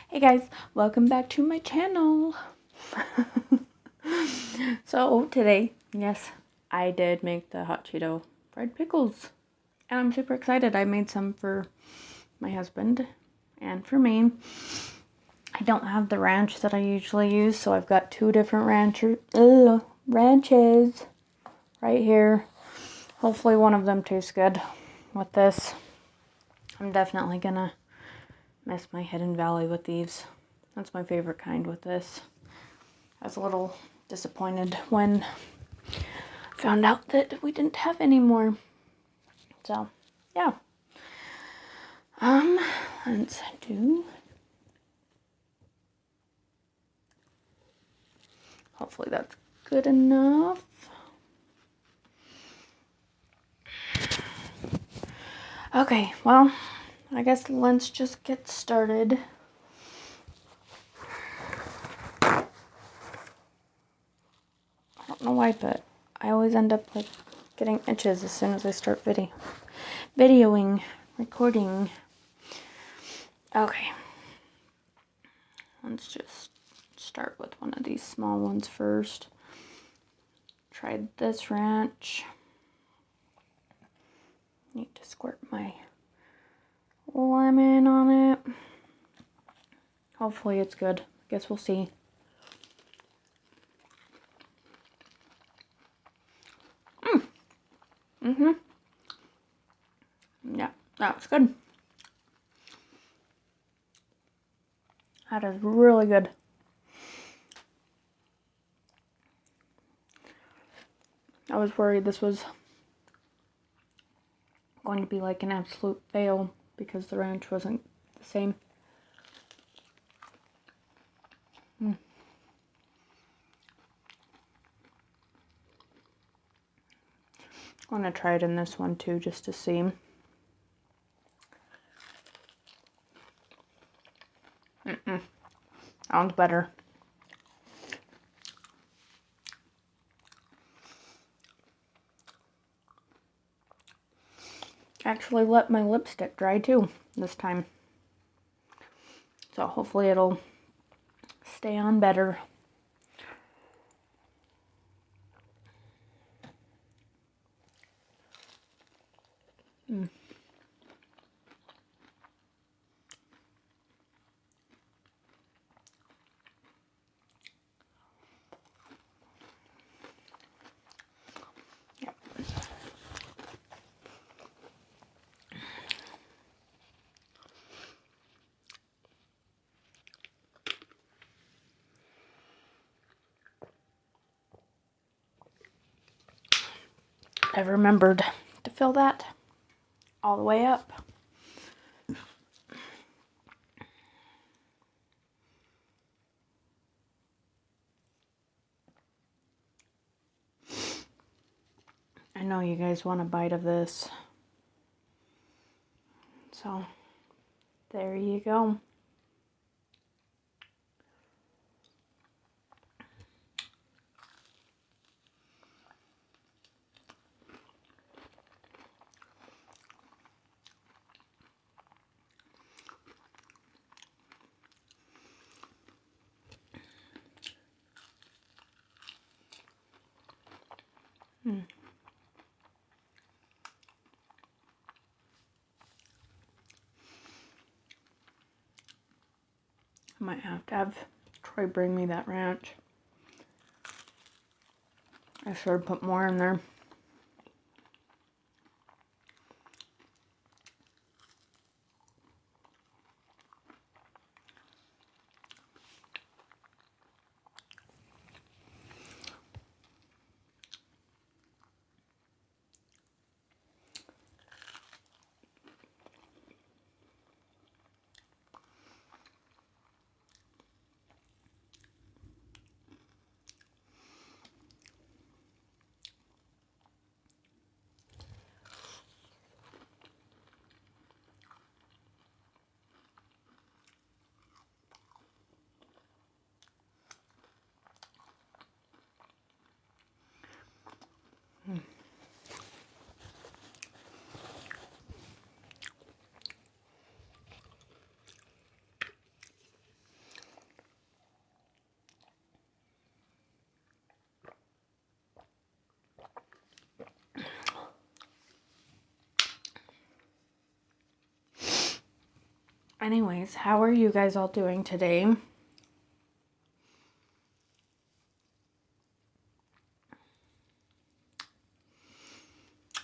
Hey guys, welcome back to my channel. So today, yes, I did make the hot Cheeto fried pickles. And I'm super excited. I made some for my husband and for me. I don't have the ranch that I usually use, so I've got two different ranches right here. Hopefully one of them tastes good with this. I'm definitely gonna miss my Hidden Valley with these. That's my favorite kind with this. I was a little disappointed when I found out that we didn't have any more. So, yeah. Let's do... Hopefully that's good enough. Okay, well, I guess let's just get started. I don't know why, but I always end up like getting itches as soon as I start videoing, recording. Okay, let's just start with one of these small ones first. Tried this ranch. Need to squirt my lemon on it. Hopefully it's good. Guess we'll see. Yeah, that's good. That is really good. I was worried this was going to be like an absolute fail because the ranch wasn't the same. I'm going to try it in this one too, just to see. Sounds better. Actually let my lipstick dry too this time. So hopefully it'll stay on better. Yep. I remembered to fill that all the way up. I know you guys want a bite of this. So, there you go. I might have to have Troy bring me that ranch. I should have put more in there. Anyways, how are you guys all doing today?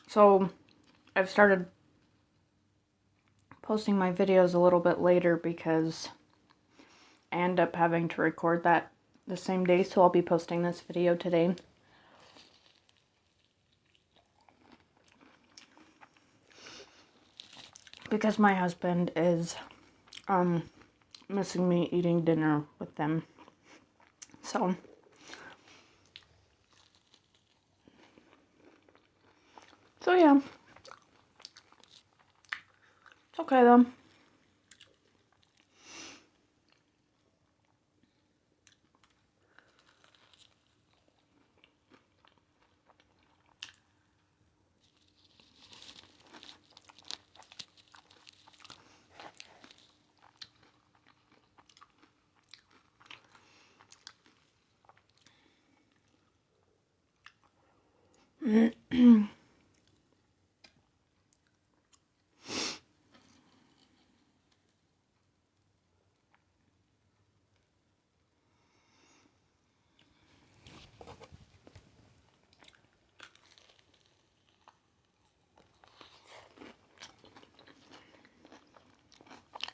So, I've started posting my videos a little bit later because I end up having to record that the same day, so I'll be posting this video today. Because my husband is missing me eating dinner with them. So yeah. It's okay though.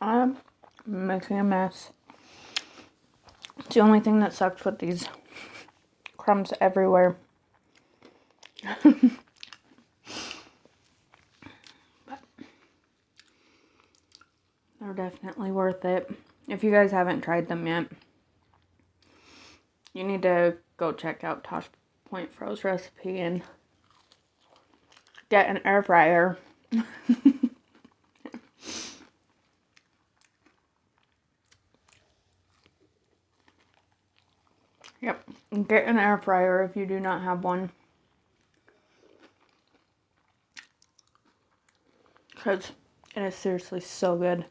I'm making a mess. It's the only thing that sucks with these crumbs everywhere. But they're definitely worth it. If you guys haven't tried them yet, you need to go check out Tosh Point Fro's recipe and get an air fryer. Yep, get an air fryer if you do not have one. Because it is seriously so good.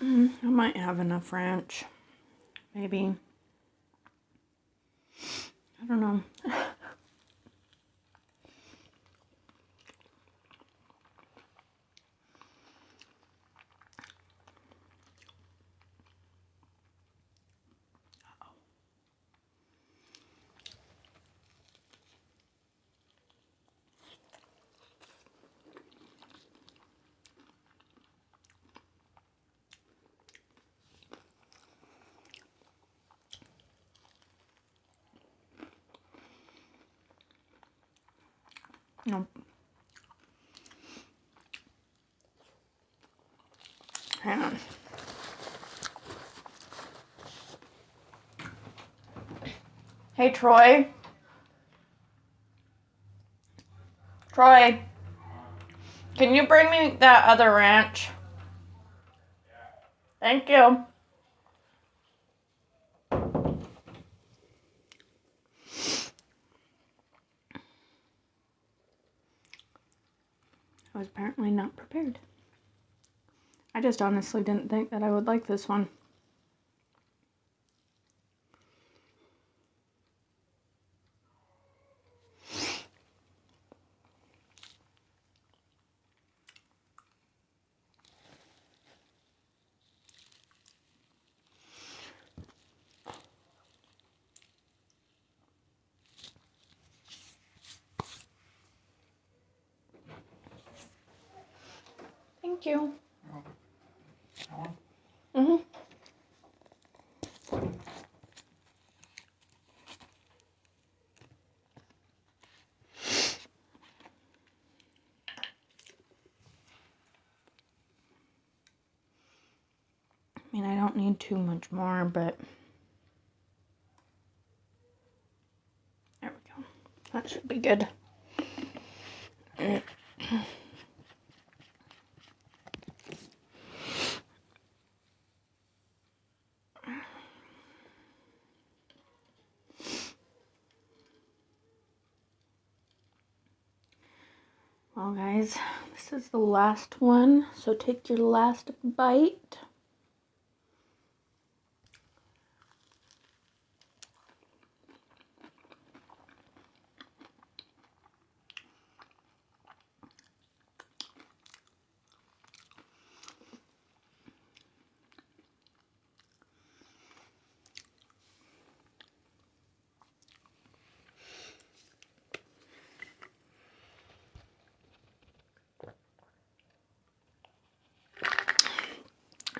I might have enough ranch. Maybe. I don't know. Nope. Hang on. Hey, Troy. Troy, can you bring me that other ranch? Thank you. I was apparently not prepared. I just honestly didn't think that I would like this one. Thank you. Mm-hmm. I mean, I don't need too much more, but there we go. That should be good. Well, guys, this is the last one, so take your last bite.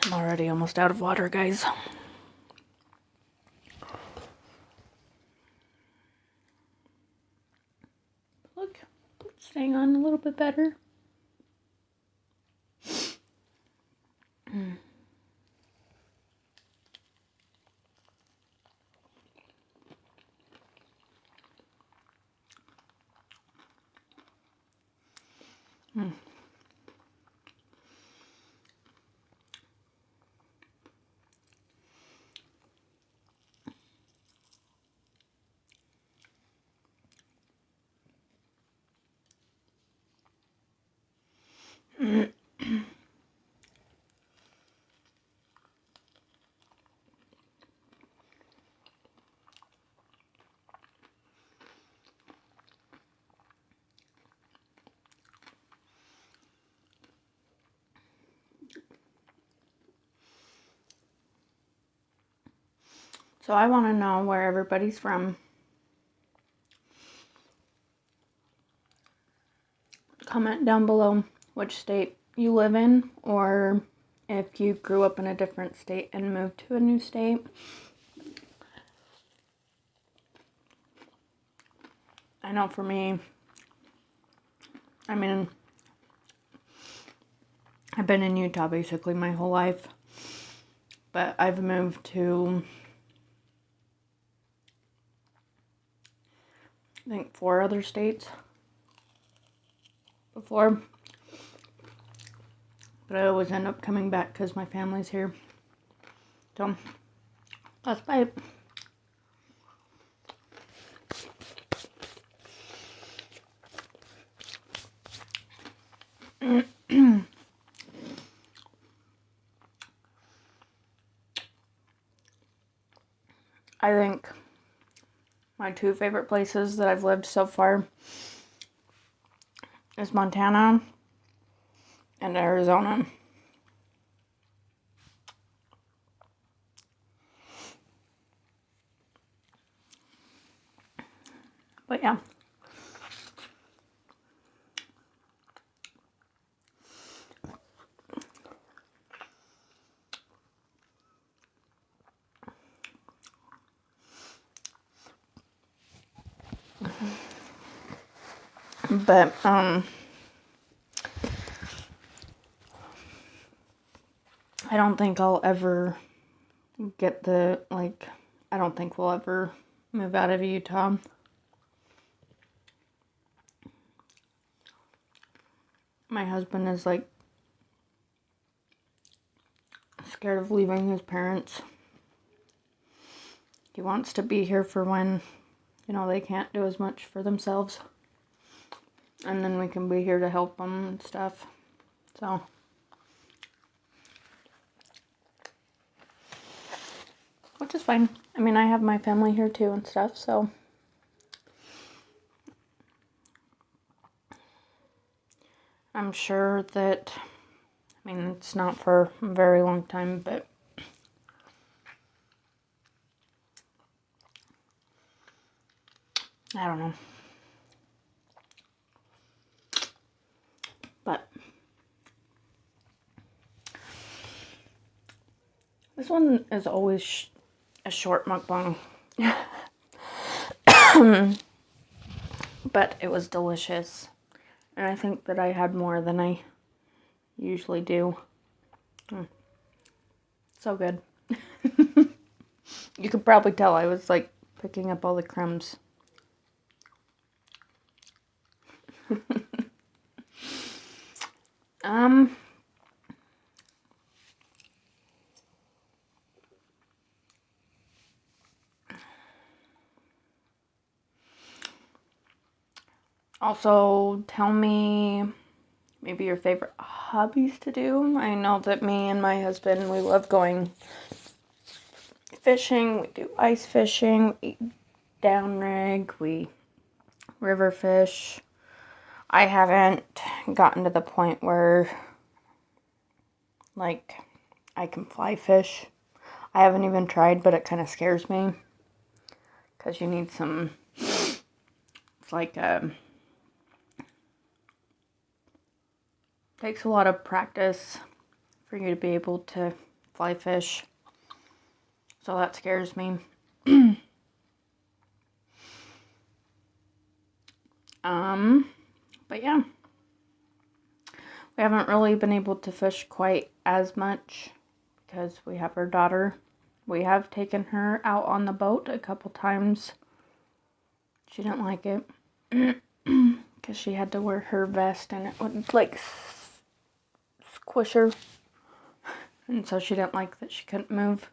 I'm already almost out of water, guys. Look, it's staying on a little bit better. So I want to know where everybody's from. Comment down below which state you live in, or if you grew up in a different state and moved to a new state. I know for me, I mean, I've been in Utah basically my whole life, but I've moved to, I think, 4 other states before, but I always end up coming back because my family's here. So, last bite. I think my 2 favorite places that I've lived so far is Montana and Arizona. But yeah. But I don't think I'll ever get the, like, I don't think we'll ever move out of Utah. My husband is, like, scared of leaving his parents. He wants to be here for when, you know, they can't do as much for themselves. And then we can be here to help them and stuff. So, which is fine. I mean, I have my family here too and stuff, so. I'm sure that, I mean, it's not for a very long time, but I don't know. But this one is always a short mukbang. But it was delicious. And I think that I had more than I usually do. So good. You could probably tell I was, like, picking up all the crumbs. Also, tell me maybe your favorite hobbies to do. I know that me and my husband, we love going fishing. We do ice fishing, we downrig, we river fish. I haven't gotten to the point where, like, I can fly fish. I haven't even tried, but it kind of scares me. Because you need some, it's like, takes a lot of practice for you to be able to fly fish. So that scares me. But yeah. We haven't really been able to fish quite as much because we have our daughter. We have taken her out on the boat a couple times. She didn't like it because she had to wear her vest and it would like squish her. And so she didn't like that she couldn't move.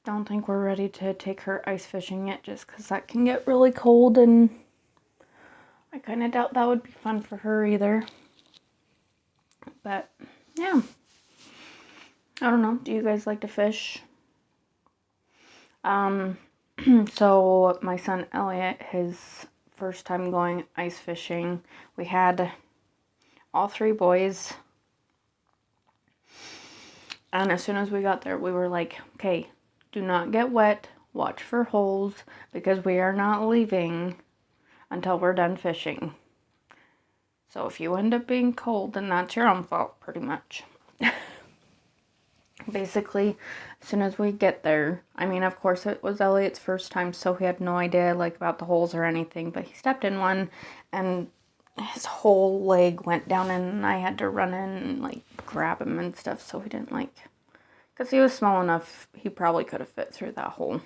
Don't think we're ready to take her ice fishing yet just because that can get really cold and I kind of doubt that would be fun for her either. But yeah, I don't know. Do you guys like to fish? So my son Elliot, his first time going ice fishing, we had all 3 boys. And as soon as we got there, we were like, okay, do not get wet. Watch for holes because we are not leaving until we're done fishing. So if you end up being cold, then that's your own fault, pretty much. Basically, as soon as we get there, I mean, of course, it was Elliot's first time, so he had no idea, like, about the holes or anything, but he stepped in one, and his whole leg went down, and I had to run in and, like, grab him and stuff, so he didn't, like, because he was small enough, he probably could have fit through that hole.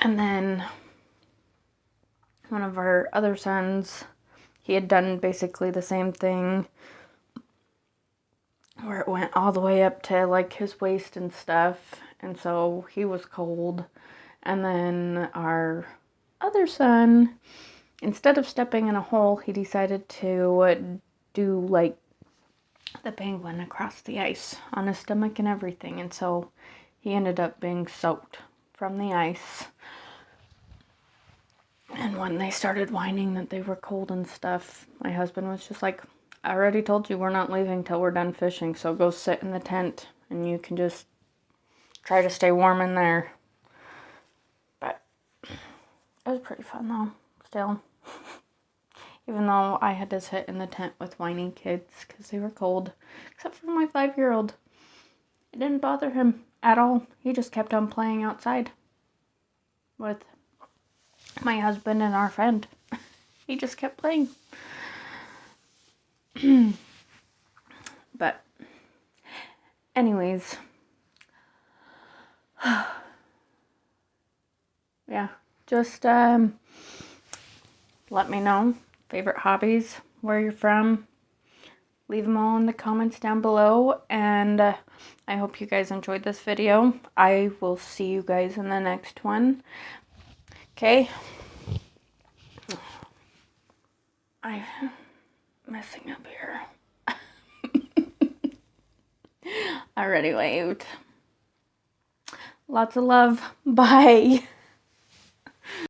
And then one of our other sons, he had done basically the same thing, where it went all the way up to like his waist and stuff, and so he was cold. And then our other son, instead of stepping in a hole, he decided to do like the penguin across the ice on his stomach and everything, and so he ended up being soaked from the ice. And when they started whining that they were cold and stuff, my husband was just like, I already told you we're not leaving till we're done fishing, so go sit in the tent and you can just try to stay warm in there. But it was pretty fun though, still. Even though I had to sit in the tent with whining kids because they were cold, except for my 5-year-old. It didn't bother him at all. He just kept on playing outside with my husband and our friend. He just kept playing. But anyways, yeah, just let me know favorite hobbies, where you're from. Leave them all in the comments down below, and I hope you guys enjoyed this video. I will see you guys in the next one. Okay, I'm messing up here. I already waved. Lots of love. Bye.